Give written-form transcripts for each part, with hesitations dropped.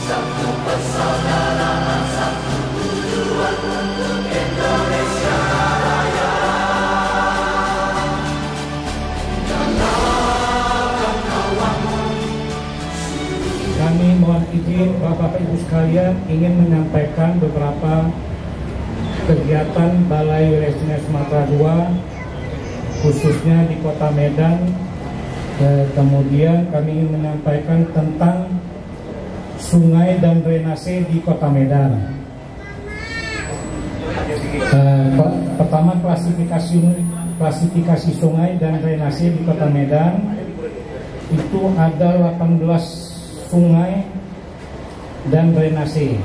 Satu persaudaraan, satu tujuan untuk Indonesia Raya. Jalankan kawan. Kami mohon izin Bapak Ibu sekalian ingin menyampaikan beberapa kegiatan Balai Wilayah Sungai Sumatera II khususnya di Kota Medan. Kemudian kami ingin menyampaikan tentang sungai dan drainase di Kota Medan. Pertama, klasifikasi sungai dan drainase di Kota Medan. Itu ada 18 sungai dan drainase.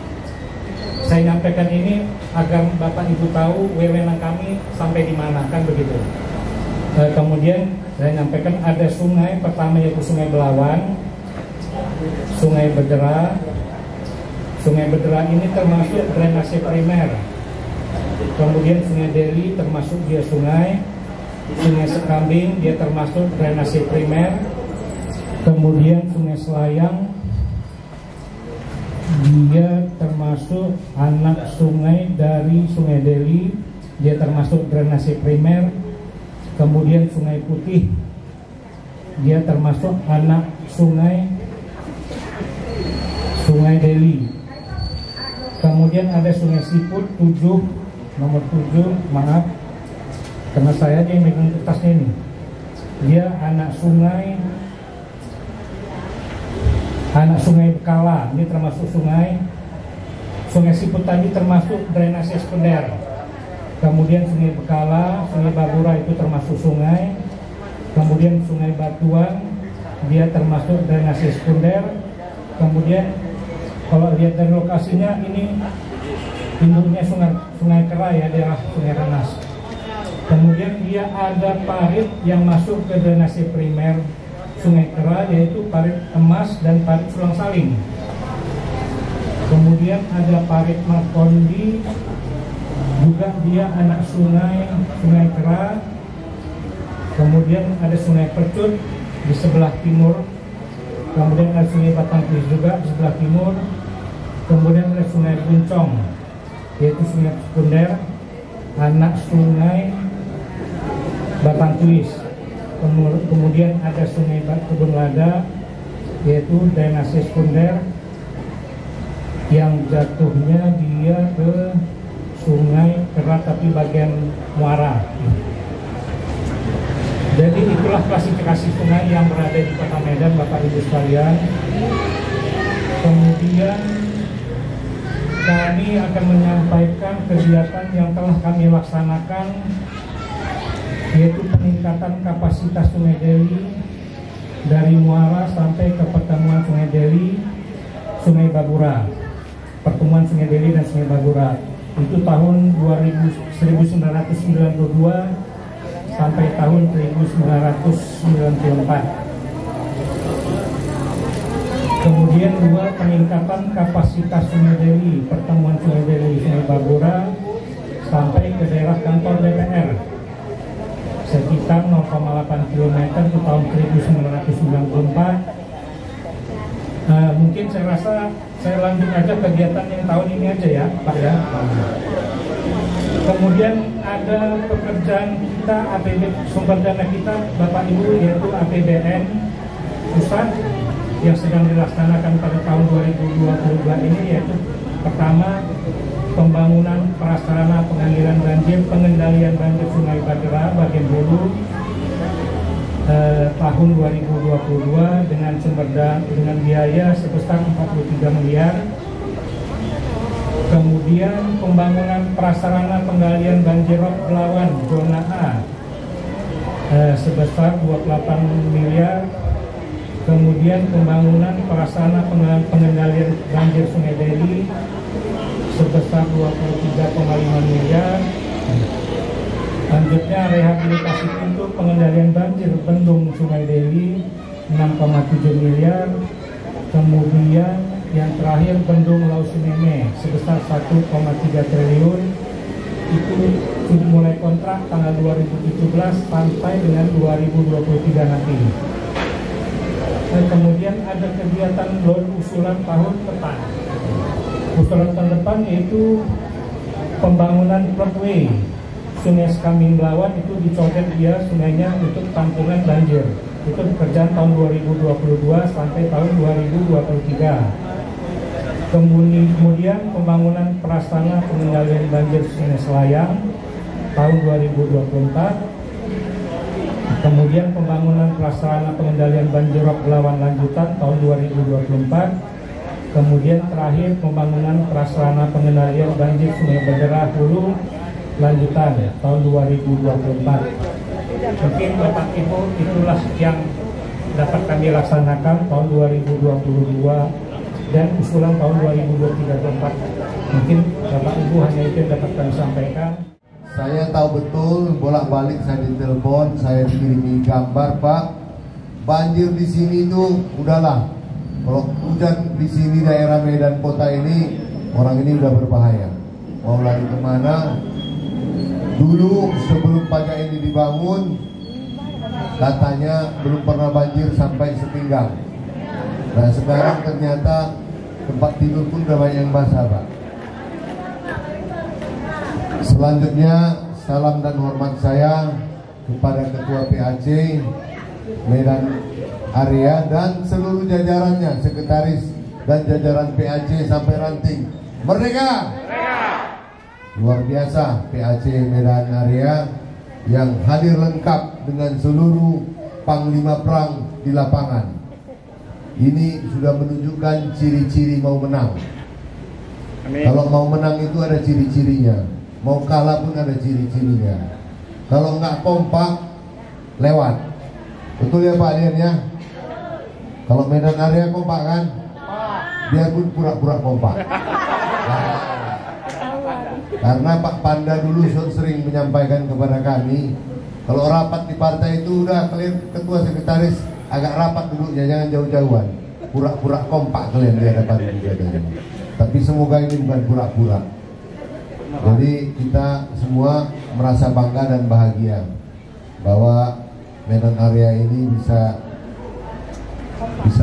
Saya nyampaikan ini agar Bapak Ibu tahu wewenang kami sampai di mana, kan begitu. Kemudian saya nyampaikan ada sungai, pertama yaitu Sungai Belawan, Sungai Bedera. Sungai Bedera ini termasuk drainase primer. Kemudian Sungai Deli termasuk dia sungai. Sungai Sekambing dia termasuk drainase primer. Kemudian Sungai Selayang dia termasuk anak sungai dari Sungai Deli, dia termasuk drainase primer. Kemudian Sungai Putih dia termasuk anak sungai Sungai Deli. Kemudian ada Sungai Siput nomor 7, maaf karena saya aja yang megang kertasnya ini. Dia anak sungai Bekala, ini termasuk Sungai Siput tadi termasuk drainase sekunder. Kemudian Sungai Bekala, Sungai Babura itu termasuk sungai. Kemudian Sungai Batuan dia termasuk drainase sekunder. Kemudian kalau lihat dari lokasinya ini induknya Sungai Kera ya, daerah Sungai Rengas. Kemudian dia ada parit yang masuk ke drainase primer Sungai Kera, yaitu parit Emas dan parit Sulang Saling. Kemudian ada parit Markondi, juga dia anak Sungai Kera. Kemudian ada Sungai Percut di sebelah timur. Kemudian ada Sungai Batangkuis juga di sebelah timur. Kemudian ada Sungai Buncong, yaitu sungai sekunder, anak Sungai Batangkuis. Kemudian ada Sungai Kebun Lada, yaitu drainase sekunder yang jatuhnya dia ke Sungai Kera tapi bagian muara. Jadi itulah klasifikasi sungai yang berada di Kota Medan, Bapak Ibu sekalian. Kemudian kami akan menyampaikan kegiatan yang telah kami laksanakan, yaitu peningkatan kapasitas Sungai Deli dari muara sampai ke pertemuan Sungai Deli, Sungai Babura. Pertemuan Sungai Deli dan Sungai Babura itu tahun 1992 sampai tahun 1994. Kemudian 2, peningkatan kapasitas Sungai Deli, pertemuan Sungai Deli Sungai Babura sampai ke daerah kantor DPR sekitar 0,8 km itu tahun 1994. Mungkin saya rasa saya lanjut aja kegiatan yang tahun ini aja ya Pak ya. Kemudian ada pekerjaan kita, sumber dana kita Bapak Ibu, yaitu APBN pusat yang sedang dilaksanakan pada tahun 2022 ini, yaitu pertama pembangunan prasarana pengendalian banjir Sungai Badera bagian hulu tahun 2022 dengan biaya sebesar 43 miliar. Kemudian pembangunan prasarana pengendalian banjir rob Belawan zona A sebesar 28 miliar. Kemudian pembangunan prasarana pengendalian banjir Sungai Deli sebesar 23,5 miliar. Selanjutnya rehabilitasi pintu pengendalian banjir bendung Sungai Deli 6,7 miliar. Kemudian yang terakhir bendung Lau Sineme sebesar 1,3 triliun. Itu sudah mulai kontrak tanggal 2017 sampai dengan 2023 nanti. Kemudian ada kegiatan usulan tahun depan. Usulan tahun depan yaitu pembangunan floodway Sungai Sekaminglawan, itu dicoret dia sungainya untuk tampungan banjir. Itu pekerjaan tahun 2022 sampai tahun 2023. Kemudian pembangunan prasarana pengendalian banjir Sungai Selayang tahun 2024. Kemudian pembangunan prasarana pengendalian banjir Rop Belawan lanjutan tahun 2024. Kemudian terakhir pembangunan prasarana pengendalian banjir Sungai Bedera Hulu lanjutan tahun 2024. Mungkin Bapak Ibu itulah yang dapat kami laksanakan tahun 2022 dan usulan tahun 2023-2024. Mungkin Bapak Ibu hanya itu yang dapat kami sampaikan. Saya tahu betul, bolak-balik saya ditelepon, saya dikirimi gambar, Pak. Banjir di sini tuh udahlah. Kalau hujan di sini daerah Medan kota ini, orang ini udah berbahaya. Mau lari kemana? Dulu sebelum pajak ini dibangun, katanya belum pernah banjir sampai sepinggang. Nah sekarang ternyata tempat tidur pun udah banyak yang basah, Pak. Selanjutnya salam dan hormat saya kepada Ketua PAC Medan Area dan seluruh jajarannya, sekretaris dan jajaran PAC sampai ranting. Merdeka! Luar biasa PAC Medan Area yang hadir lengkap dengan seluruh panglima perang di lapangan. Ini sudah menunjukkan ciri-ciri mau menang. Amin. Kalau mau menang itu ada ciri-cirinya. Mau kalah pun ada ciri-cirinya. Kalau nggak kompak, lewat. Betul ya Pak Dian ya? Kalau Medan Area kompak kan? Biarpun pura-pura kompak. Nah, karena Pak Panda dulu sering menyampaikan kepada kami, kalau rapat di partai itu udah kalian ketua sekretaris agak rapat duduknya, jangan jauh-jauhan. Pura-pura kompak kalian di hadapan ini. Tapi semoga ini bukan pura-pura. Jadi kita semua merasa bangga dan bahagia bahwa Medan Area ini bisa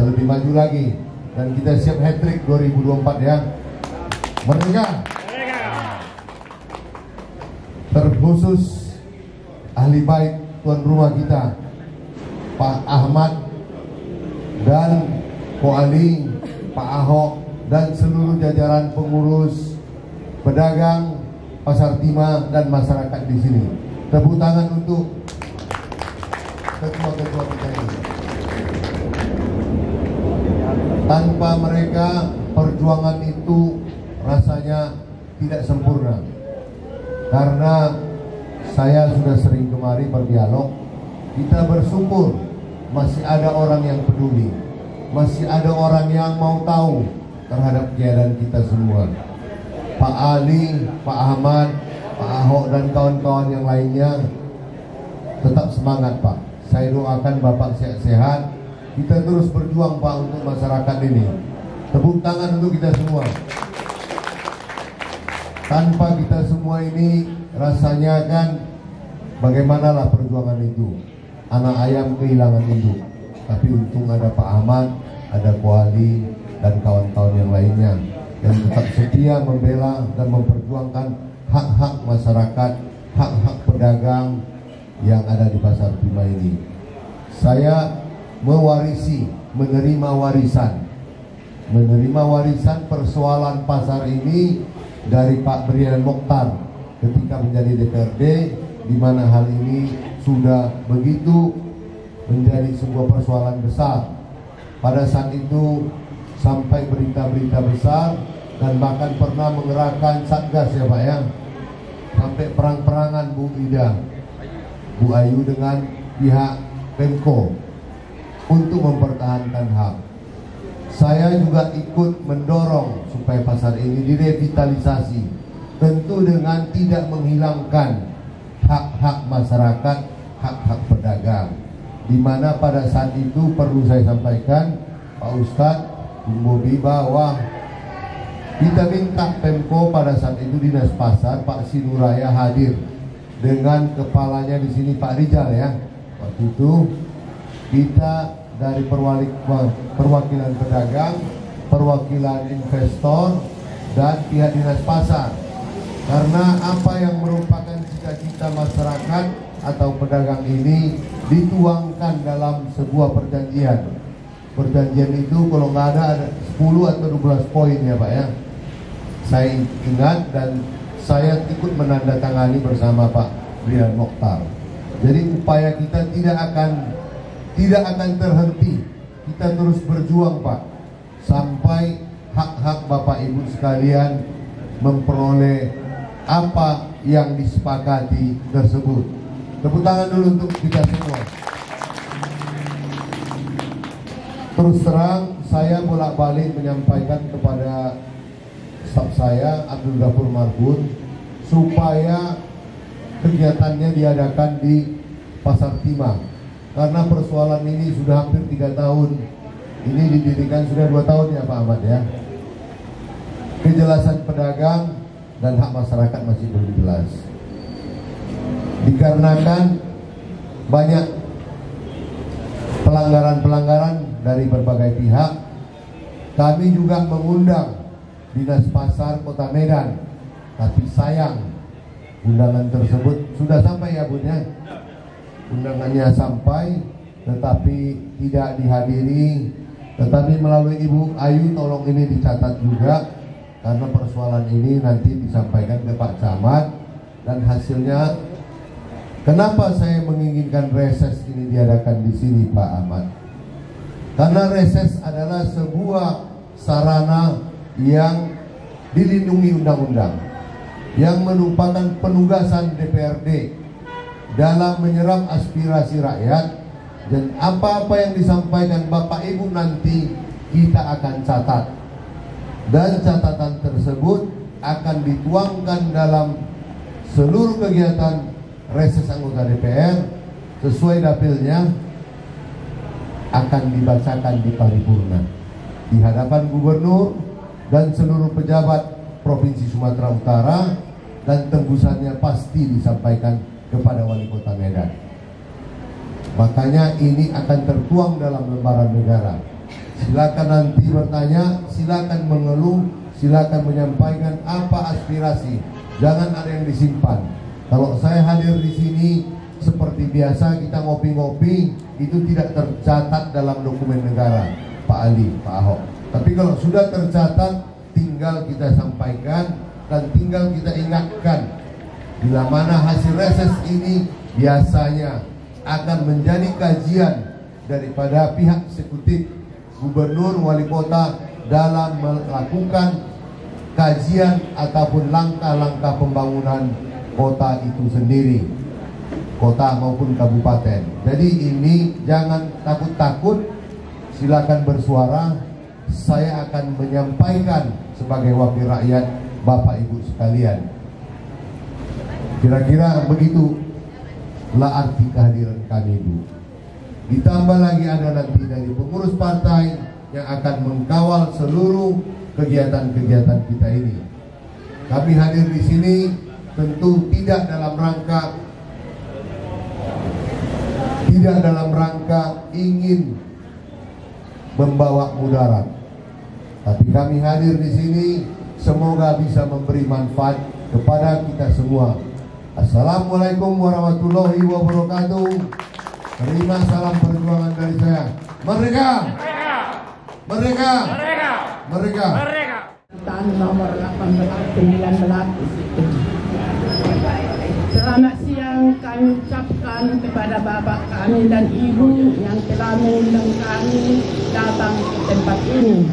lebih maju lagi dan kita siap hat-trick 2024 ya. Merdeka! Terkhusus ahli baik tuan rumah kita Pak Ahmad dan Ko Ali, Pak Ahok dan seluruh jajaran pengurus, pedagang, pasar timah dan masyarakat di sini. Tepuk tangan untuk ketua-ketua kita ini. Tanpa mereka perjuangan itu rasanya tidak sempurna. Karena saya sudah sering kemari berdialog, kita bersyukur masih ada orang yang peduli, masih ada orang yang mau tahu terhadap keadaan kita semua. Pak Ali, Pak Ahmad, Pak Ahok dan kawan-kawan yang lainnya tetap semangat Pak. Saya doakan Bapak sehat-sehat. Kita terus berjuang Pak untuk masyarakat ini. Tepuk tangan untuk kita semua. Tanpa kita semua ini rasanya kan bagaimanalah perjuangan itu. Anak ayam kehilangan induk. Tapi untung ada Pak Ahmad, ada Ko Ali dan kawan-kawan yang lainnya yang tetap setia membela dan memperjuangkan hak-hak masyarakat, hak-hak pedagang yang ada di pasar timah ini. Saya menerima warisan persoalan pasar ini dari Pak Brian Mokhtar ketika menjadi DPRD, di mana hal ini sudah begitu menjadi sebuah persoalan besar. Pada saat itu sampai berita-berita besar dan bahkan pernah mengerahkan satgas ya Pak ya, sampai perang-perangan Bu Ida, Bu Ayu dengan pihak Pemko untuk mempertahankan hak. Saya juga ikut mendorong supaya pasar ini direvitalisasi, tentu dengan tidak menghilangkan hak-hak masyarakat, hak-hak pedagang. Di mana pada saat itu perlu saya sampaikan Pak Ustadz, Bung Bobi, bahwa kita minta Pemko pada saat itu Dinas Pasar Pak Sinuraya hadir dengan kepalanya di sini Pak Rijal ya. Waktu itu kita dari perwakilan pedagang, perwakilan investor, dan pihak dinas pasar. Karena apa yang merupakan cita-cita masyarakat atau pedagang ini dituangkan dalam sebuah perjanjian. Perjanjian itu kalau nggak ada 10 atau 12 poin ya Pak ya. Saya ingat dan saya ikut menandatangani bersama Pak Brian Mokhtar. Jadi upaya kita tidak akan terhenti. Kita terus berjuang Pak, sampai hak-hak Bapak Ibu sekalian memperoleh apa yang disepakati tersebut. Tepuk tangan dulu untuk kita semua. Terus terang, saya bolak-balik menyampaikan kepada staf saya Abdul Ghafur Marbun supaya kegiatannya diadakan di Pasar Timah, karena persoalan ini sudah hampir 3 tahun. Ini didirikan sudah 2 tahun ya Pak Ahmad ya. Kejelasan pedagang dan hak masyarakat masih belum jelas. Dikarenakan banyak pelanggaran-pelanggaran dari berbagai pihak, kami juga mengundang Dinas Pasar Kota Medan. Tapi sayang, undangan tersebut sudah sampai ya Bun ya. Undangannya sampai tetapi tidak dihadiri. Tetapi melalui Ibu Ayu tolong ini dicatat juga, karena persoalan ini nanti disampaikan ke Pak Camat. Dan hasilnya, kenapa saya menginginkan reses ini diadakan di sini Pak Ahmad? Karena reses adalah sebuah sarana yang dilindungi undang-undang, yang merupakan penugasan DPRD dalam menyerap aspirasi rakyat. Dan apa-apa yang disampaikan Bapak Ibu nanti kita akan catat, dan catatan tersebut akan dituangkan dalam seluruh kegiatan reses anggota DPR sesuai dapilnya, akan dibacakan di paripurna di hadapan gubernur dan seluruh pejabat Provinsi Sumatera Utara, dan tembusannya pasti disampaikan kepada Wali Kota Medan. Makanya ini akan tertuang dalam lembaran negara. Silakan nanti bertanya, silakan mengeluh, silakan menyampaikan apa aspirasi. Jangan ada yang disimpan. Kalau saya hadir di sini seperti biasa kita ngopi-ngopi, itu tidak tercatat dalam dokumen negara, Pak Ali, Pak Ahok. Tapi kalau sudah tercatat, tinggal kita sampaikan dan tinggal kita ingatkan. Bila mana hasil reses ini biasanya akan menjadi kajian daripada pihak eksekutif, gubernur, wali kota dalam melakukan kajian ataupun langkah-langkah pembangunan kota itu sendiri, kota maupun kabupaten. Jadi ini jangan takut-takut, silakan bersuara. Saya akan menyampaikan sebagai wakil rakyat Bapak Ibu sekalian. Kira-kira begitu lah arti kehadiran kami Bu. Ditambah lagi ada nanti dari pengurus partai yang akan mengkawal seluruh kegiatan-kegiatan kita ini. Kami hadir di sini tentu tidak dalam rangka ingin membawa mudarat, tapi kami hadir di sini semoga bisa memberi manfaat kepada kita semua. Assalamualaikum warahmatullahi wabarakatuh. Terima salam perjuangan dari saya. Merdeka! Merdeka! Merdeka! Merdeka! Merdeka! Tahun nomor 1819. Selamat siang kami ucapkan kepada Bapak kami dan Ibu yang telah mengundang kami datang ke tempat ini.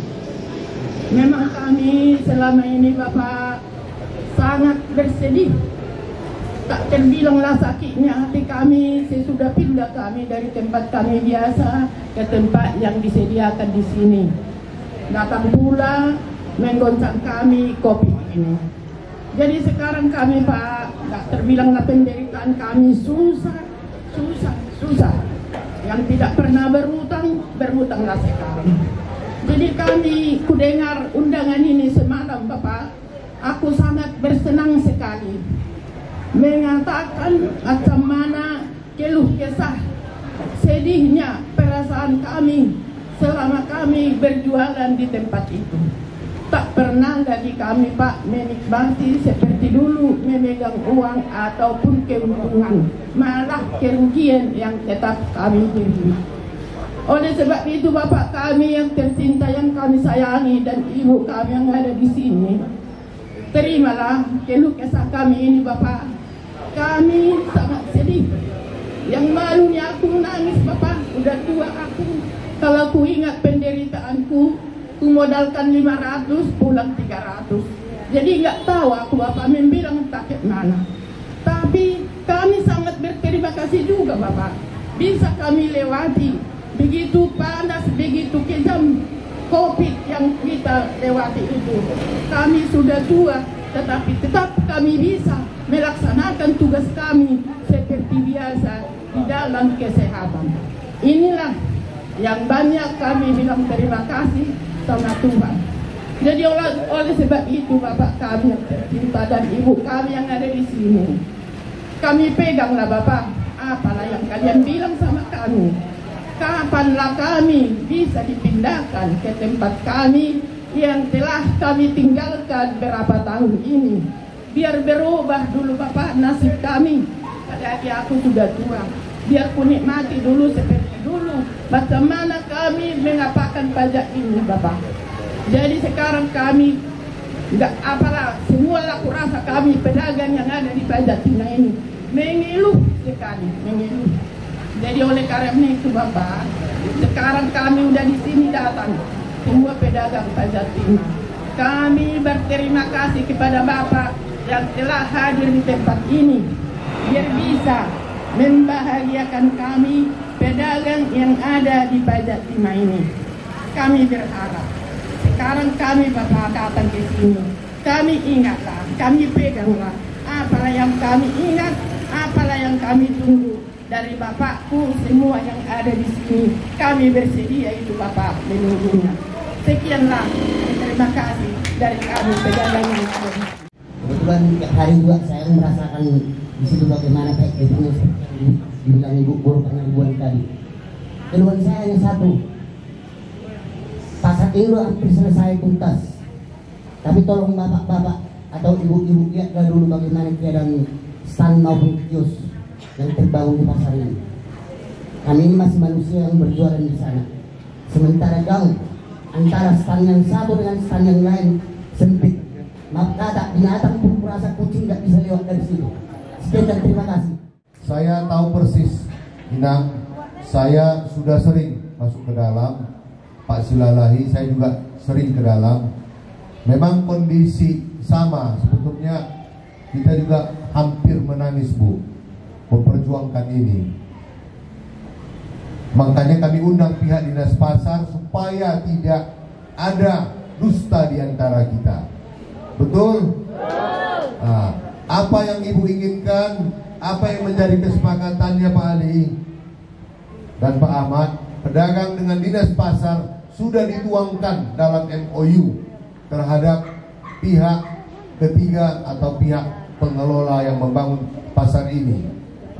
Memang kami selama ini Bapak sangat bersedih. Tak terbilanglah sakitnya hati kami sesudah pindah kami dari tempat kami biasa ke tempat yang disediakan di sini. Datang pula menggoncang kami kopi ini. Jadi sekarang kami Pak, tak terbilanglah penderitaan kami susah. Yang tidak pernah berhutanglah sekarang. Jadi kami kudengar undangan ini semalam Bapak, aku sangat bersenang sekali. Mengatakan macam mana keluh kesah sedihnya perasaan kami selama kami berjualan di tempat itu. Tak pernah lagi kami, Pak, menikmati seperti dulu memegang uang ataupun keuntungan, malah kerugian yang tetap kami terima. Oleh sebab itu, Bapak kami yang tercinta, yang kami sayangi, dan Ibu kami yang ada di sini, terimalah keluh kesah kami ini, Bapak. Kami sangat sedih. Yang malunya aku nangis, Bapak. Udah tua aku. Kalau ku ingat penderitaanku, ku modalkan 500, pulang 300. Jadi nggak tahu aku Bapak membilang sakit mana. Tapi kami sangat berterima kasih juga, Bapak. Bisa kami lewati begitu panas, begitu kejam COVID yang kita lewati itu. Kami sudah tua, tetapi tetap kami bisa melaksanakan tugas kami seperti biasa di dalam kesehatan. Inilah yang banyak kami bilang terima kasih sama Tuhan. Jadi oleh sebab itu, Bapak kami yang tercinta dan Ibu kami yang ada di sini, kami peganglah, Bapak, apalah yang kalian bilang sama kami. Kapanlah kami bisa dipindahkan ke tempat kami yang telah kami tinggalkan berapa tahun ini. Biar berubah dulu, Bapak, nasib kami. Padahal aku sudah tua. Biar ku nikmati dulu seperti dulu bagaimana kami mengapakan pajak ini, Bapak. Jadi sekarang kami nggak apalah, semua aku rasa kami pedagang yang ada di Pajak Timah ini mengeluh sekali, mengeluh. Jadi oleh karena itu, Bapak, sekarang kami udah di sini datang semua pedagang Pajak Timah. Kami berterima kasih kepada Bapak yang telah hadir di tempat ini biar bisa membahagiakan kami pedagang yang ada di Pajak Timah ini. Kami berharap sekarang kami, Bapak, datang ke sini, kami ingatlah, kami peganglah apalah yang kami ingat, apalah yang kami tunggu dari Bapakku. Semua yang ada di sini kami bersedia itu, Bapak, menunggunya. Sekianlah, terima kasih dari kami pedagang yang ada di sini. Kebetulan tiap hari juga saya merasakan di situ bagaimana kayak gitu dibilang Ibu Guru pengaduan tadi. Keluhan saya hanya satu, pasar ini udah hampir selesai tuntas. Tapi tolong bapak-bapak atau ibu-ibu lihatlah dulu bagaimana keadaan stand maupun kios yang terbangun di pasar ini. Kami ini masih manusia yang berjualan di sana. Sementara jauh antara stand yang satu dengan stand yang lain sempit. Maaf kata, binatang pun merasa kucing nggak bisa lewat dari situ. Sekian dan terima kasih. Saya tahu persis, Inang, saya sudah sering masuk ke dalam. Pak Silalahi, saya juga sering ke dalam. Memang kondisi sama, sebetulnya kita juga hampir menangis, Bu, memperjuangkan ini. Makanya kami undang pihak dinas pasar supaya tidak ada dusta di antara kita. Betul? Nah, apa yang Ibu inginkan, apa yang menjadi kesepakatannya Pak Ali dan Pak Ahmad, pedagang dengan dinas pasar sudah dituangkan dalam MOU terhadap pihak ketiga atau pihak pengelola yang membangun pasar ini.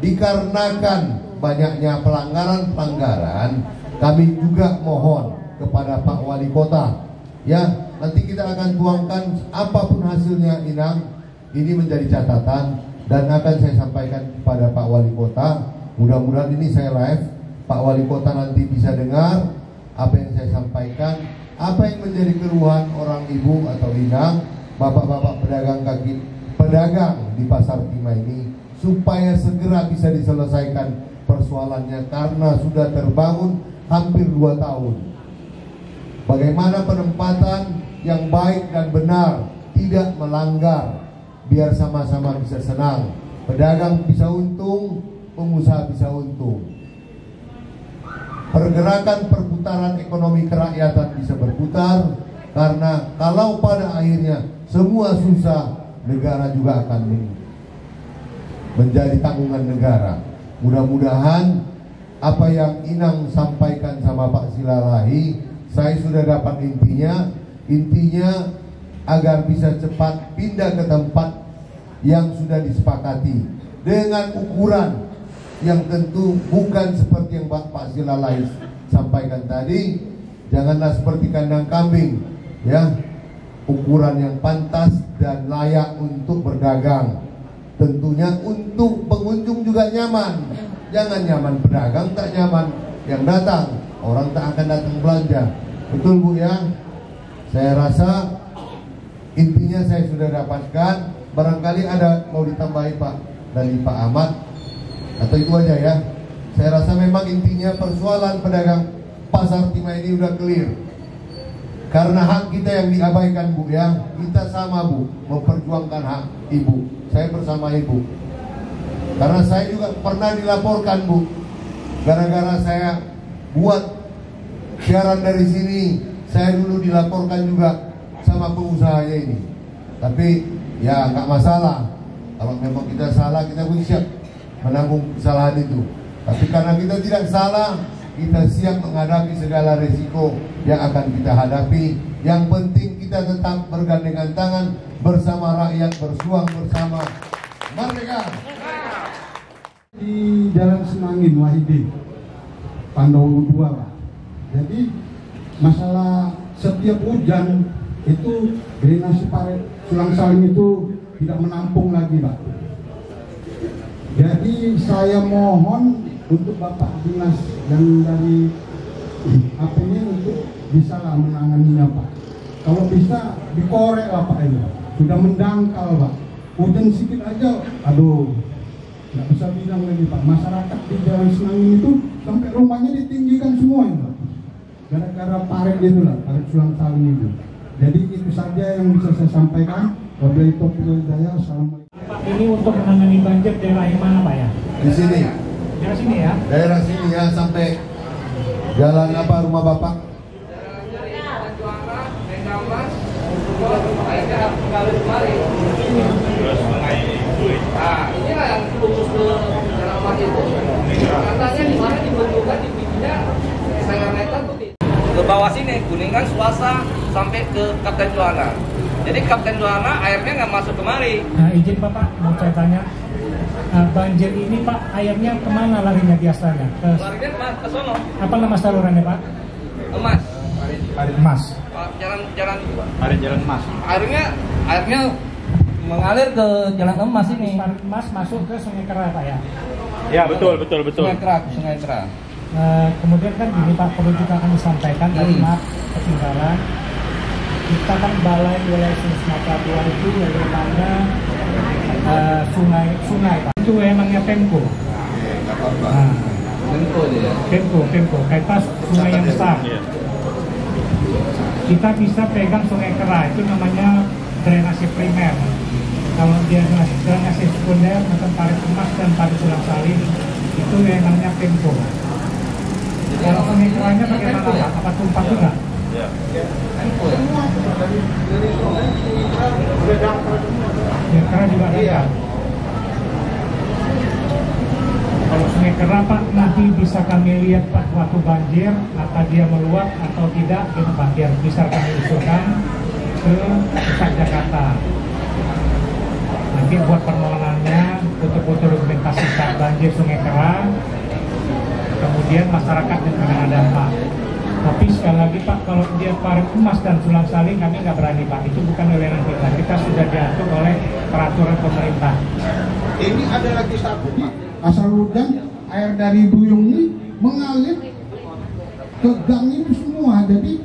Dikarenakan banyaknya pelanggaran-pelanggaran, kami juga mohon kepada Pak Wali Kota, ya, nanti kita akan tuangkan apapun hasilnya, Inang, ini menjadi catatan dan akan saya sampaikan kepada Pak Wali Kota. Mudah-mudahan ini saya live, Pak Wali Kota nanti bisa dengar apa yang saya sampaikan, apa yang menjadi keluhan orang ibu atau Inang, bapak-bapak pedagang di Pasar Timah ini, supaya segera bisa diselesaikan persoalannya karena sudah terbangun hampir 2 tahun. Bagaimana penempatan yang baik dan benar, tidak melanggar, biar sama-sama bisa senang. Pedagang bisa untung, pengusaha bisa untung. Pergerakan perputaran ekonomi kerakyatan bisa berputar, karena kalau pada akhirnya semua susah, negara juga akan menjadi tanggungan negara. Mudah-mudahan apa yang Inang sampaikan sama Pak Silalahi, saya sudah dapat intinya agar bisa cepat pindah ke tempat yang sudah disepakati dengan ukuran yang tentu bukan seperti yang Pak Silalai sampaikan tadi. Janganlah seperti kandang kambing, ya, ukuran yang pantas dan layak untuk berdagang. Tentunya untuk pengunjung juga nyaman. Jangan nyaman pedagang, tak nyaman yang datang, orang tak akan datang belanja. Betul Bu ya? Saya rasa intinya saya sudah dapatkan. Barangkali ada mau ditambahi Pak dari Pak Ahmad, atau itu aja ya. Saya rasa memang intinya persoalan pedagang pasar Timah ini udah clear. Karena hak kita yang diabaikan Bu ya. Kita sama Bu memperjuangkan hak Ibu. Saya bersama Ibu. Karena saya juga pernah dilaporkan Bu, gara-gara saya buat siaran dari sini, saya dulu dilaporkan juga sama pengusahanya ini. Tapi ya nggak masalah. Kalau memang kita salah, kita pun siap menanggung kesalahan itu. Tapi karena kita tidak salah, kita siap menghadapi segala risiko yang akan kita hadapi. Yang penting kita tetap bergandengan tangan bersama rakyat, berjuang bersama. Merdeka! Di Jalan Semangin Wahidin, Pandowo 2 Pak. Jadi masalah setiap hujan itu drainase parit Sulang Saling itu tidak menampung lagi Pak. Jadi saya mohon untuk Bapak Dinas dan dari APD untuk bisa lah menanganinya Pak. Kalau bisa dikorek lah Pak ini. Sudah mendangkal Pak. Hujan sedikit aja, aduh, nggak bisa bilang lagi Pak. Masyarakat di Jalan Semangin itu sampai rumahnya ditinggikan semua ya Pak. Gara-gara parit itu lah, parit Sulang Saling itu. Jadi itu saja yang bisa saya sampaikan. Wabillahi taufiq wal hidayah. Assalamualaikum. Pak, ini untuk menangani banjir daerah yang mana Pak ya? Di sini. Daerah sini ya? Daerah sini ya, sampai jalan apa rumah Bapak? Nah, inilah yang khusus ke jalan Mas itu. Katanya di mana dibentukkan di pinggirnya setengah meter tuh ke bawah sini, Kuningan, Suasa sampai ke Kapten Juana. Jadi Kapten Juana airnya nggak masuk kemari. Nah, izin Bapak, mau saya tanya, banjir ini Pak, airnya kemana larinya biasanya? Larinya ke sono. Apa nama salurannya Pak? Emas. Emas. Jalan Emas. Airnya mengalir ke Jalan Emas ini. Emas masuk ke Sungai Kera Pak ya? Ya betul. Sungai Kera. Kemudian kan ini Pak, perlu juga kami sampaikan dari maaf ketinggalan. Kita kan Balai Wilayah Sumatera 2 itu wewenangnya sungai Pak. Itu wewenangnya Pemko. Nah, Pemko. Kaitan sungai yang besar. Kita bisa pegang Sungai Kera, itu namanya drainase primer. Kalau dia drainase sekunder, macam Parit Emas dan Parit Sulang Saling, itu wewenangnya Pemko. Kalau Sungai Keranya bagaimana Pak? Apa tumpah juga? Ya. Sungai Kera juga ada. Kalau Sungai Kera Pak, nanti bisa kami lihat Pak waktu banjir, apa dia meluap atau tidak, gitu Pak, biar bisa kami usulkan ke Pusat Jakarta. Nanti buat permohonannya, foto-foto dokumentasi saat banjir Sungai Kera, kemudian masyarakat yang terkena dampak. Tapi sekali lagi Pak, kalau dia Parit Emas dan Sulang Saling, kami nggak berani Pak, itu bukan wewenang kita. Kita sudah diatur oleh peraturan pemerintah. Ini ada lagi satu Pak. Asal hujan, air dari Buyung ini mengalir ke gang itu semua. Jadi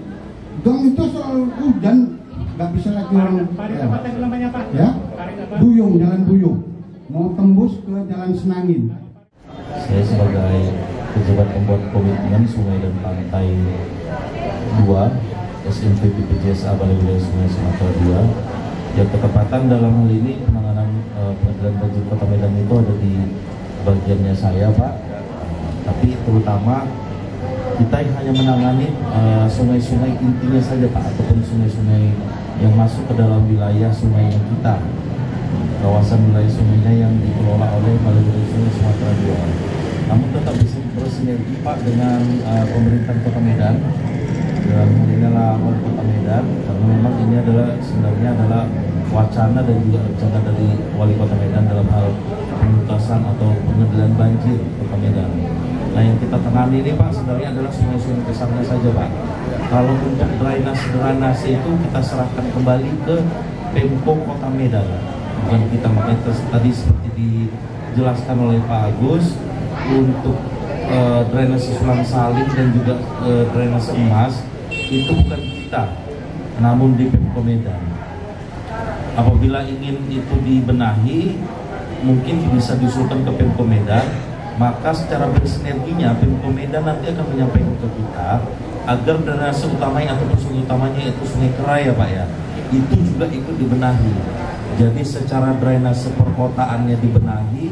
gang itu soal hujan nggak bisa lagi Parit apa tadi namanya Pak? Ya, Parit apa? Buyung, Jalan Buyung. Mau tembus ke Jalan Semangin. Saya sebagai pejabat pembuat komitmen Sungai dan Pantai 2 SMP BPJS Balai Wilayah Sungai Sumatera 2, yang ketepatan dalam hal ini penanganan pengadilan banjir Kota Medan itu ada di bagiannya saya Pak. Tapi terutama kita hanya menangani sungai-sungai intinya saja Pak, ataupun sungai-sungai yang masuk ke dalam wilayah sungai kita, kawasan wilayah sungainya yang dikelola oleh Balai Wilayah Sungai Sumatera 2. Namun tetap bisa bersinergi Pak dengan pemerintah Kota Medan, dan inilah Wali Kota Medan, karena memang ini adalah sebenarnya adalah wacana dan juga rencana dari Wali Kota Medan dalam hal penuntasan atau pengendalian banjir Kota Medan. Nah, yang kita tangani ini Pak sebenarnya adalah sungai-sungai besarnya saja Pak. Kalau untuk drainase itu kita serahkan kembali ke Pemko Kota Medan, bukan kita. Makanya tadi seperti dijelaskan oleh Pak Agus, untuk drainase Sulang Salim dan juga drainase Emas itu bukan kita, namun di Pemko Medan. Apabila ingin itu dibenahi, mungkin bisa diusulkan ke Pemko Medan, maka secara bersinerginya Pemko Medan nanti akan menyampaikan ke kita agar drainase utamanya atau sungai utamanya itu Sungai Kerai ya Pak ya, itu juga ikut dibenahi. Jadi secara drainase perkotaannya dibenahi,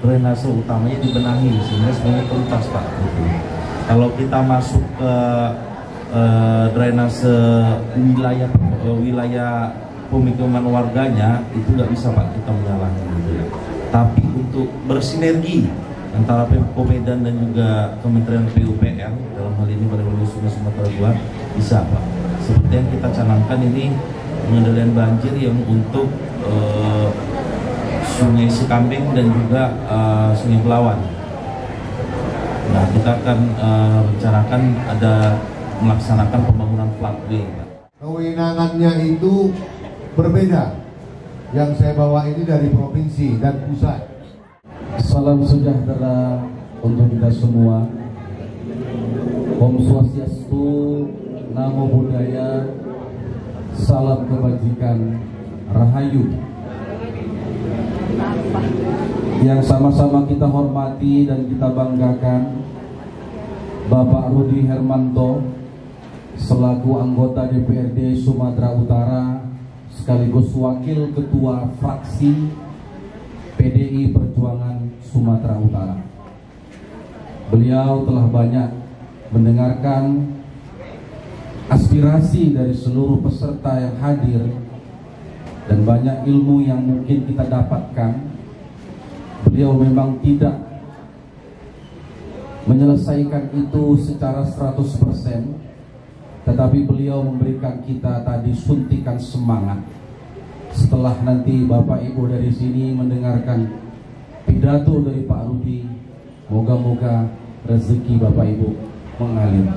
drainase utamanya dibenahi sehingga semuanya tuntas Pak. Gitu. Kalau kita masuk ke drainase wilayah pemukiman warganya itu nggak bisa Pak kita menyalahi gitu ya. Tapi untuk bersinergi antara Pemko Medan dan juga Kementerian PUPR dalam hal ini Balai Hulu Sungai Sumatera II bisa Pak. Seperti yang kita canangkan ini pengendalian banjir yang untuk Sungai Sikambing dan juga Sungai Belawan. Nah, kita akan rencanakan ada melaksanakan pembangunan floodway. Kewenangannya itu berbeda. Yang saya bawa ini dari provinsi dan pusat. Salam sejahtera untuk kita semua. Om Swastiastu, Namo Buddhaya, salam kebajikan, Rahayu. Yang sama-sama kita hormati dan kita banggakan Bapak Rudi Hermanto selaku anggota DPRD Sumatera Utara sekaligus Wakil Ketua Fraksi PDI Perjuangan Sumatera Utara. Beliau telah banyak mendengarkan aspirasi dari seluruh peserta yang hadir dan banyak ilmu yang mungkin kita dapatkan. Beliau memang tidak menyelesaikan itu secara 100%, tetapi beliau memberikan kita tadi suntikan semangat. Setelah nanti Bapak Ibu dari sini mendengarkan pidato dari Pak Rudi, moga-moga rezeki Bapak Ibu mengalir.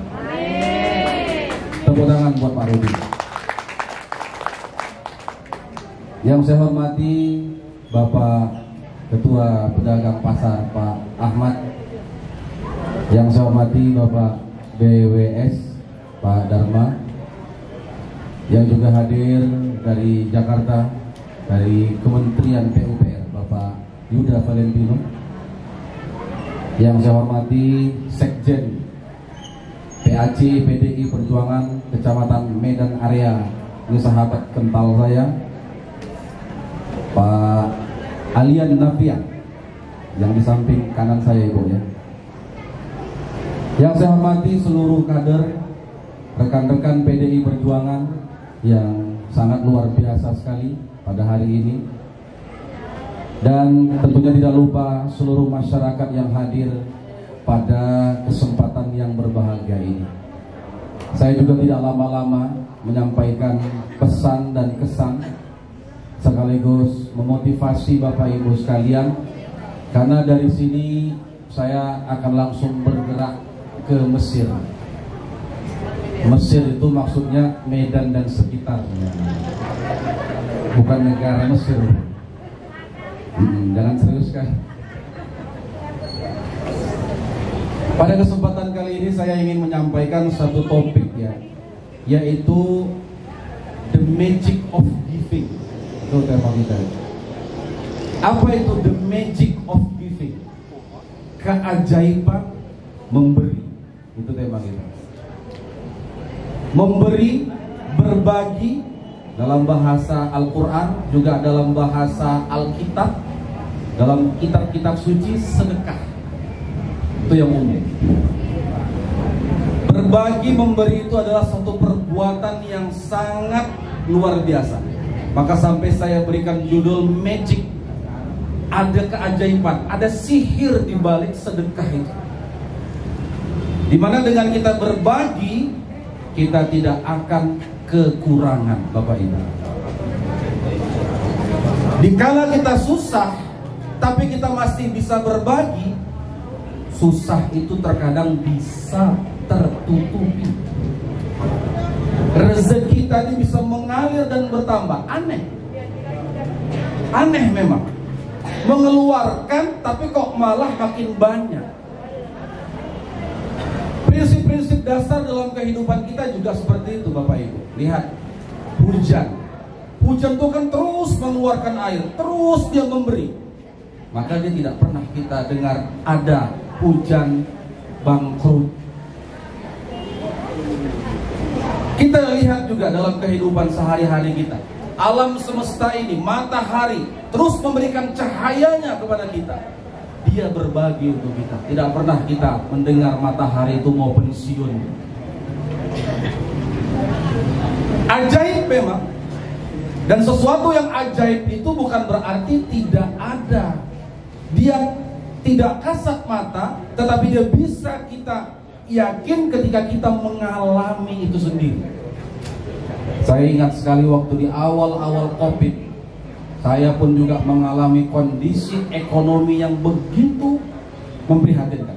Tepuk tangan buat Pak Rudi. Yang saya hormati Bapak Ketua Pedagang Pasar Pak Ahmad, yang saya hormati Bapak BWS Pak Dharma, yang juga hadir dari Jakarta dari Kementerian PUPR Bapak Yuda Valentino, yang saya hormati Sekjen PAC PDI Perjuangan Kecamatan Medan Area, ini sahabat kental saya, Pak Alian Nafia, yang di samping kanan saya Ibu ya. Yang saya hormati seluruh kader, rekan-rekan PDI Perjuangan yang sangat luar biasa sekali pada hari ini. Dan tentunya tidak lupa seluruh masyarakat yang hadir pada kesempatan yang berbahagia ini. Saya juga tidak lama-lama menyampaikan pesan dan kesan sekaligus memotivasi Bapak Ibu sekalian, karena dari sini saya akan langsung bergerak ke Mesir. Mesir itu maksudnya Medan dan sekitarnya, bukan negara Mesir. Jangan serius kan? Pada kesempatan kali ini saya ingin menyampaikan satu topik ya, yaitu the magic of giving. Itu tema kita. Apa itu the magic of giving? Keajaiban memberi. Itu tema kita. Memberi, berbagi dalam bahasa Al-Quran, juga dalam bahasa Alkitab, dalam kitab-kitab suci sedekah. Itu yang umum. Berbagi, memberi itu adalah satu perbuatan yang sangat luar biasa. Maka sampai saya berikan judul magic. Ada keajaiban, ada sihir di balik sedekah itu. Dimana dengan kita berbagi, kita tidak akan kekurangan, Bapak Ibu. Dikala kita susah, tapi kita masih bisa berbagi, susah itu terkadang bisa tertutupi. Rezeki tadi bisa mengalir dan bertambah. Aneh memang, mengeluarkan tapi kok malah makin banyak. Prinsip-prinsip dasar dalam kehidupan kita juga seperti itu, Bapak Ibu. Lihat, hujan itu kan terus mengeluarkan air, terus dia memberi. Maka dia tidak pernah kita dengar ada hujan bangkrut. Kita lihat juga dalam kehidupan sehari-hari kita, alam semesta ini, matahari terus memberikan cahayanya kepada kita. Dia berbagi untuk kita. Tidak pernah kita mendengar matahari itu mau pensiun. Ajaib memang. Dan sesuatu yang ajaib itu bukan berarti tidak ada. Dia tidak kasat mata, tetapi dia bisa kita yakin ketika kita mengalami itu sendiri. Saya ingat sekali waktu di awal-awal COVID, saya pun juga mengalami kondisi ekonomi yang begitu memprihatinkan.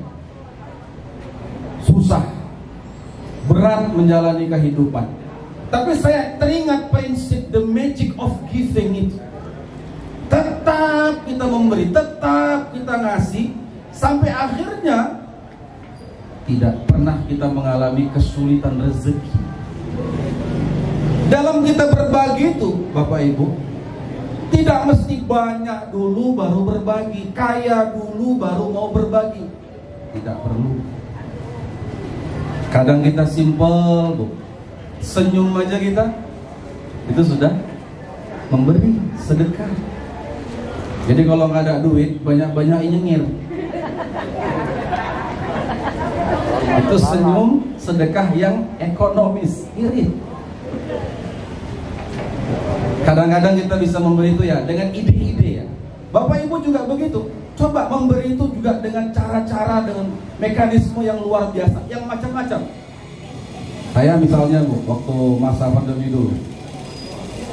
Susah, berat menjalani kehidupan. Tapi saya teringat prinsip the magic of giving itu. Tetap kita memberi, tetap kita ngasih, sampai akhirnya tidak pernah kita mengalami kesulitan rezeki. Dalam kita berbagi itu, Bapak Ibu, tidak mesti banyak dulu baru berbagi, kaya dulu baru mau berbagi. Tidak perlu. Kadang kita simpel, Bu. Senyum aja kita, itu sudah memberi sedekah. Jadi kalau nggak ada duit, banyak-banyak nyengir. Itu senyum sedekah yang ekonomis, irit. Kadang-kadang kita bisa memberi itu ya dengan ide-ide ya. Bapak Ibu juga begitu. Coba memberi itu juga dengan cara-cara, dengan mekanisme yang luar biasa, yang macam-macam. Saya misalnya, Bu, waktu masa pandemi dulu,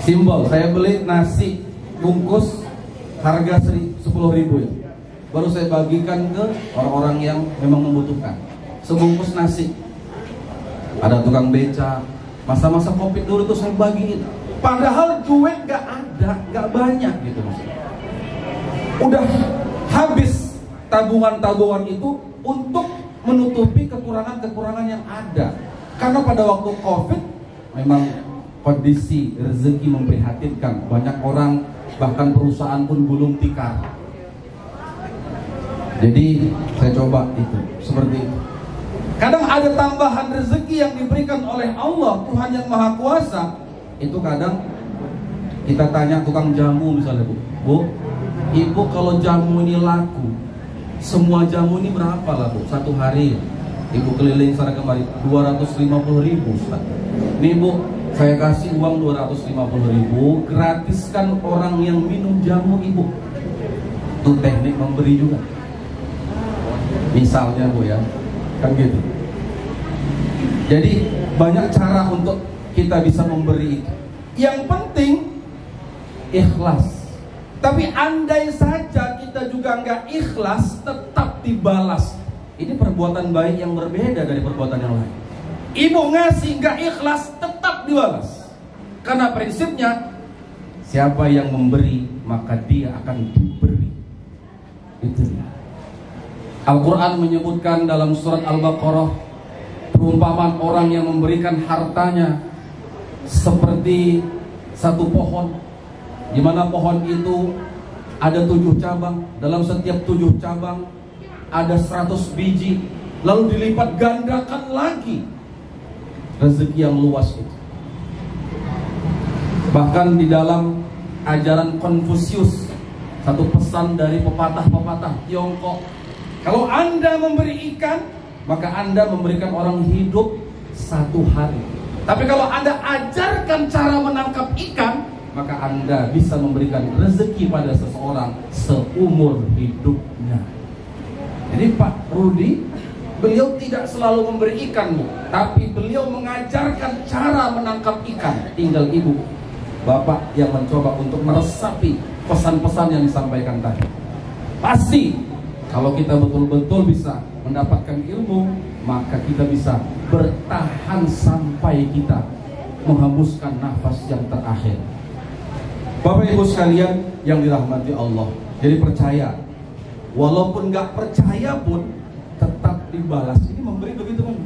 simbol, saya beli nasi bungkus harga 10.000 ya. Baru saya bagikan ke orang-orang yang memang membutuhkan. Sebungkus nasi. Ada tukang beca. Masa-masa COVID dulu itu saya bagiin. Padahal duit gak ada, gak banyak gitu maksudnya. Udah habis tabungan-tabungan itu untuk menutupi kekurangan-kekurangan yang ada. Karena pada waktu COVID memang kondisi rezeki memprihatinkan. Banyak orang, bahkan perusahaan pun gulung tikar. Jadi saya coba itu, seperti itu. Kadang ada tambahan rezeki yang diberikan oleh Allah, Tuhan yang Maha Kuasa. Itu kadang kita tanya tukang jamu misalnya, Bu, Ibu kalau jamu ini laku, semua jamu ini berapa lah, Bu? Satu hari Ibu keliling sana kemari 250.000. Nih, Bu, saya kasih uang 250.000, gratiskan orang yang minum jamu Ibu. Itu teknik memberi juga. Misalnya, Bu, ya, kan gitu. Jadi banyak cara untuk kita bisa memberi itu. Yang penting ikhlas. Tapi andai saja kita juga nggak ikhlas, tetap dibalas. Ini perbuatan baik yang berbeda dari perbuatan yang lain. Ibu ngasih nggak ikhlas, tetap dibalas. Karena prinsipnya siapa yang memberi maka dia akan diberi. Itu dia. Al-Quran menyebutkan dalam surat Al-Baqarah perumpamaan orang yang memberikan hartanya seperti satu pohon, di mana pohon itu ada 7 cabang. Dalam setiap 7 cabang ada 100 biji, lalu dilipat gandakan lagi rezeki yang luas itu. Bahkan di dalam ajaran Konfusius, satu pesan dari pepatah-pepatah Tiongkok, kalau Anda memberi ikan, maka Anda memberikan orang hidup 1 hari. Tapi kalau Anda ajarkan cara menangkap ikan, maka Anda bisa memberikan rezeki pada seseorang seumur hidupnya. Jadi Pak Rudi, beliau tidak selalu memberi ikan, Bu, tapi beliau mengajarkan cara menangkap ikan. Tinggal Ibu, Bapak yang mencoba untuk meresapi pesan-pesan yang disampaikan tadi. Pasti kalau kita betul-betul bisa mendapatkan ilmu, maka kita bisa bertahan sampai kita menghembuskan nafas yang terakhir. Bapak Ibu sekalian yang dirahmati Allah, jadi percaya, walaupun nggak percaya pun tetap dibalas. Ini memberi begitu kan?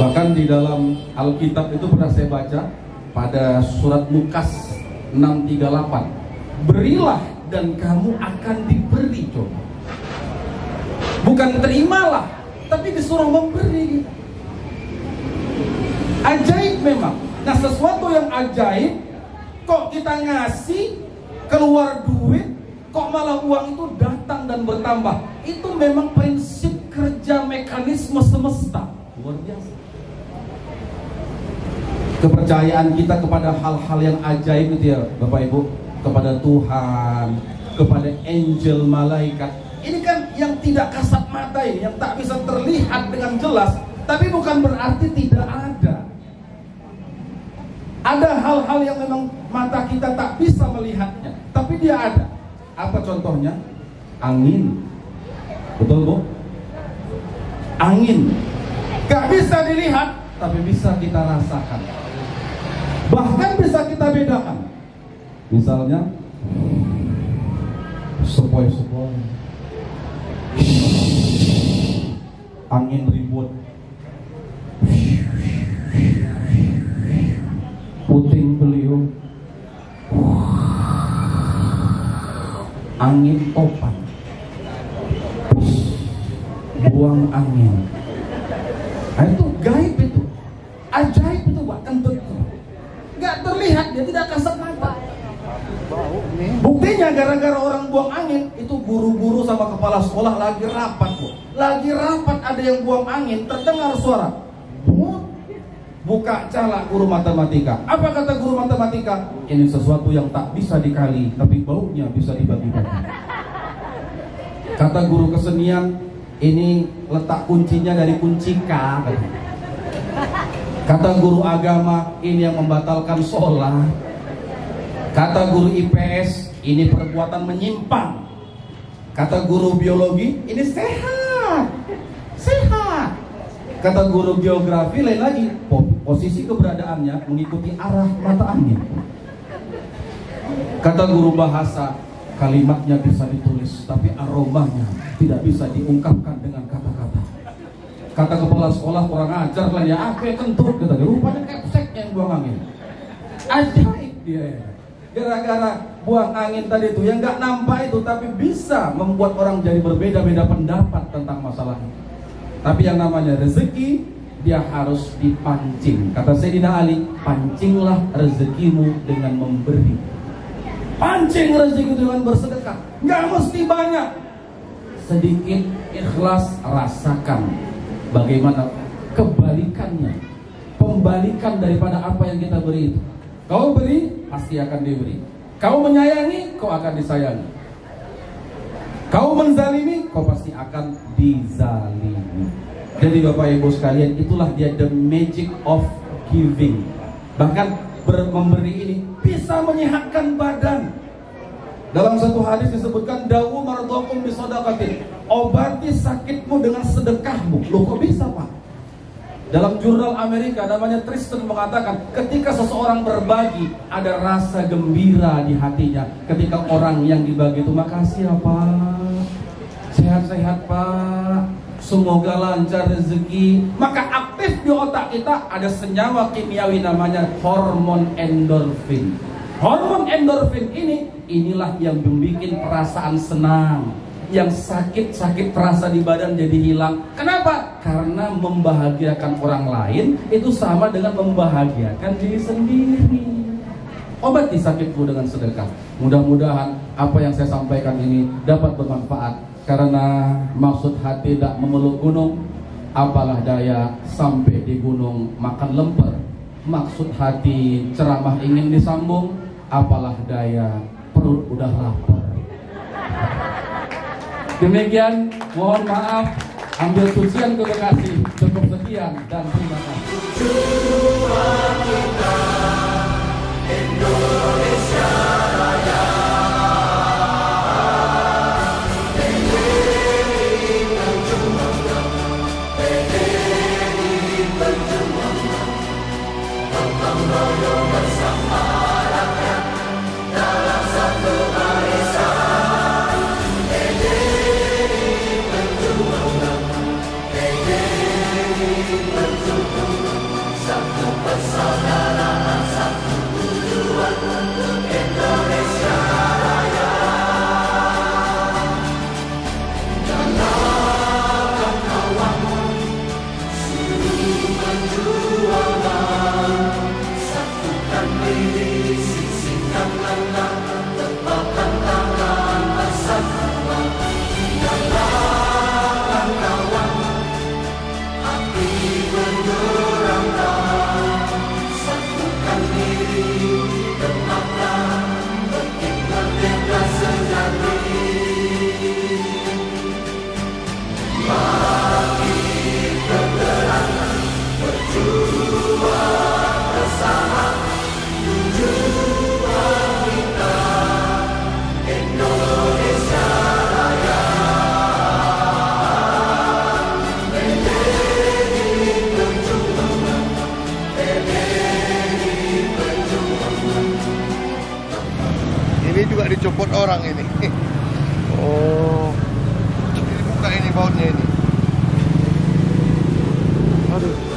Bahkan di dalam Alkitab itu pernah saya baca pada surat Lukas 6:38, berilah dan kamu akan diberi. Coba, bukan terimalah, tapi disuruh memberi. Ajaib memang. Nah, sesuatu yang ajaib, kok kita ngasih, keluar duit, kok malah uang itu datang dan bertambah. Itu memang prinsip kerja mekanisme semesta. Luar biasa. Kepercayaan kita kepada hal-hal yang ajaib itu ya Bapak Ibu, kepada Tuhan, kepada angel, malaikat. Ini kan yang tidak kasat mata ini, yang tak bisa terlihat dengan jelas, tapi bukan berarti tidak ada. Ada hal-hal yang memang mata kita tak bisa melihatnya, tapi dia ada. Apa contohnya? Angin. Betul Bu? Angin gak bisa dilihat, tapi bisa kita rasakan. Bahkan bisa kita bedakan. Misalnya sepoi-sepoi, angin ribut, puting beliung, angin topan, buang angin. Nah, itu gaib, itu ajaib, itu bahkan betul. Gak terlihat, dia tidak kasat mata. Buktinya gara-gara orang buang angin, itu guru-guru sama kepala sekolah lagi rapat Bu. Lagi rapat ada yang buang angin, terdengar suara buka cala guru matematika. Apa kata guru matematika? Ini sesuatu yang tak bisa dikali, tapi baunya bisa dibagi-bagi. Kata guru kesenian, ini letak kuncinya dari kunci K. Kata guru agama, ini yang membatalkan sholat. Kata guru IPS, ini perbuatan menyimpang. Kata guru biologi, ini sehat. Sehat. Kata guru geografi, lain lagi, posisi keberadaannya mengikuti arah mata angin. Kata guru bahasa, kalimatnya bisa ditulis, tapi aromanya tidak bisa diungkapkan dengan kata-kata. Kata kepala sekolah, kurang ajar lah ya, kayak kentut, kata dia, rupanya kepsek yang buang angin. Ajaib dia ya. Gara-gara buang angin tadi itu, yang gak nampak itu, tapi bisa membuat orang jadi berbeda-beda pendapat tentang masalah itu. Tapi yang namanya rezeki, dia harus dipancing. Kata Sayyidina Ali, pancinglah rezekimu dengan memberi. Pancing rezeki dengan bersedekah. Gak mesti banyak, sedikit ikhlas, rasakan bagaimana kebalikannya, pembalikan daripada apa yang kita beri itu. Kau beri, pasti akan diberi. Kau menyayangi, kau akan disayangi. Kau menzalimi, kau pasti akan dizalimi. Jadi Bapak Ibu sekalian, itulah dia the magic of giving. Bahkan memberi ini bisa menyehatkan badan. Dalam satu hadis disebutkan, dawu mardokum bisodaqatin, obati sakitmu dengan sedekahmu. Loh kok bisa Pak? Dalam jurnal Amerika namanya Tristan mengatakan, ketika seseorang berbagi, ada rasa gembira di hatinya. Ketika orang yang dibagi itu, makasih ya Pak, sehat-sehat Pak, semoga lancar rezeki. Maka aktif di otak kita ada senyawa kimiawi namanya hormon endorfin. Hormon endorfin inilah yang membuat perasaan senang. Yang sakit-sakit terasa di badan jadi hilang. Kenapa? Karena membahagiakan orang lain itu sama dengan membahagiakan diri sendiri. Obati sakitmu dengan sedekah. Mudah-mudahan apa yang saya sampaikan ini dapat bermanfaat. Karena maksud hati tidak memeluk gunung, apalah daya sampai di gunung makan lemper. Maksud hati ceramah ingin disambung, apalah daya perut udah lapar. Demikian, mohon maaf, ambil cucian ke Bekasi. Cukup sekian dan terima kasih. Ini juga dicopot orang ini. Oh, ini buka ini bautnya ini. Aduh.